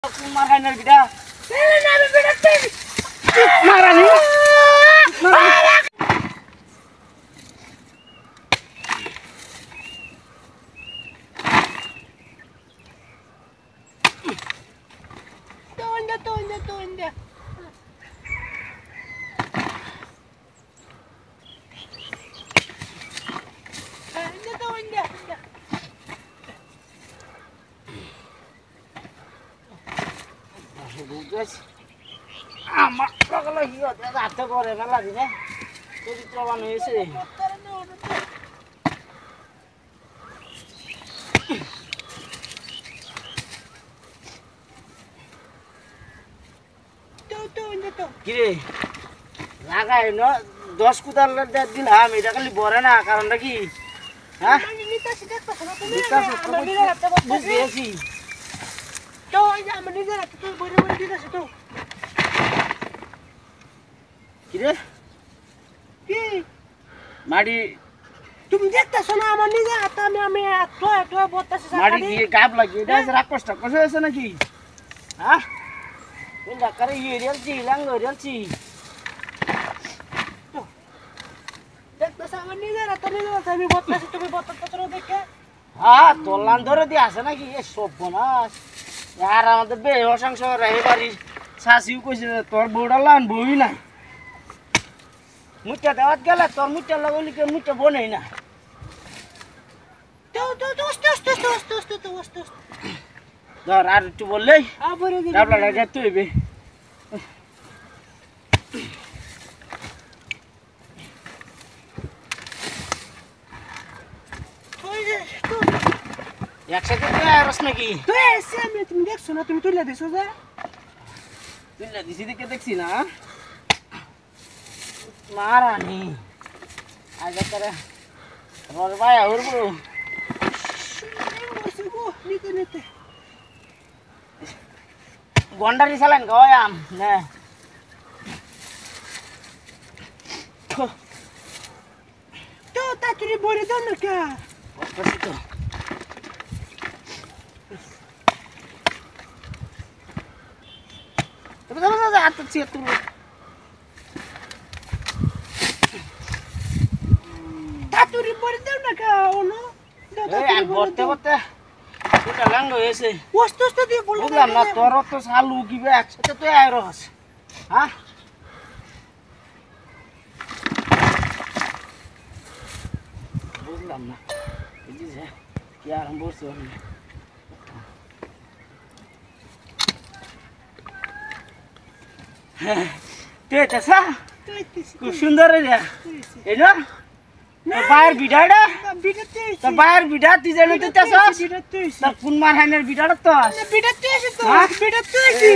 Marahnya kita. Marah nih. Tunda. Guys, amak kalau hiot ya ada gorengan lagi nih. Jadi coba nih sih. Tuh. Gini, lagai no, 10 kutal dilam, itu kan liburan na, karon lagi. Hah? Nita bus dia sih. Tuh, ya meninggal tuh, boleh kita situ. Gini, mari. Tuh देखता सोना money जा आता में तो बोलता से मारी ये काप लगी dah serakos tak kau sana ki. Hah? Ini kare ये real sih, lang real sih. Tuh. देखता sama नी जा आता में kami बोलता से तुम्हें बोलता terus देखे. हाँ, तोलान धरे dia sana ki, सब bonas. यार আমাদের বে হসাং শহর এবারে শাসিও কইছে তোর বড়লান বই না মুটা দাওয়াত গেল তোর মুটা লাগাইলি কে মুটা বনেই না তো ধর আর একটু বললেই ডাবলা লাগা তুইবে একসাথে রস নাকি তুই এসে আমি তুমি দেখছো না তুমি তুইলা দিছো যা তুইলা দিছি দেখে দেখছি না মারানি আগে করে রস ভাই আউরবো নিতে গন্ডারি চালান গায়াম না তো তাড়াতাড়ি বলে দাও না কা তো Betul-betul atas situ. Taturi borde na kau no. Eh, borte. Sudah langgo ese. Wastos to dia bola. Bukan na torot to salu gibe aksa to airos. Hah? Bukan na. Ini sih. Kia rambut sih. তেছা খুব সুন্দর রে এনো বাইর বিডাড়া তো বাইর BIDA তুই জানো তো তেছা তোর কোন মারহানের বিডাড়া তো বিডা তুই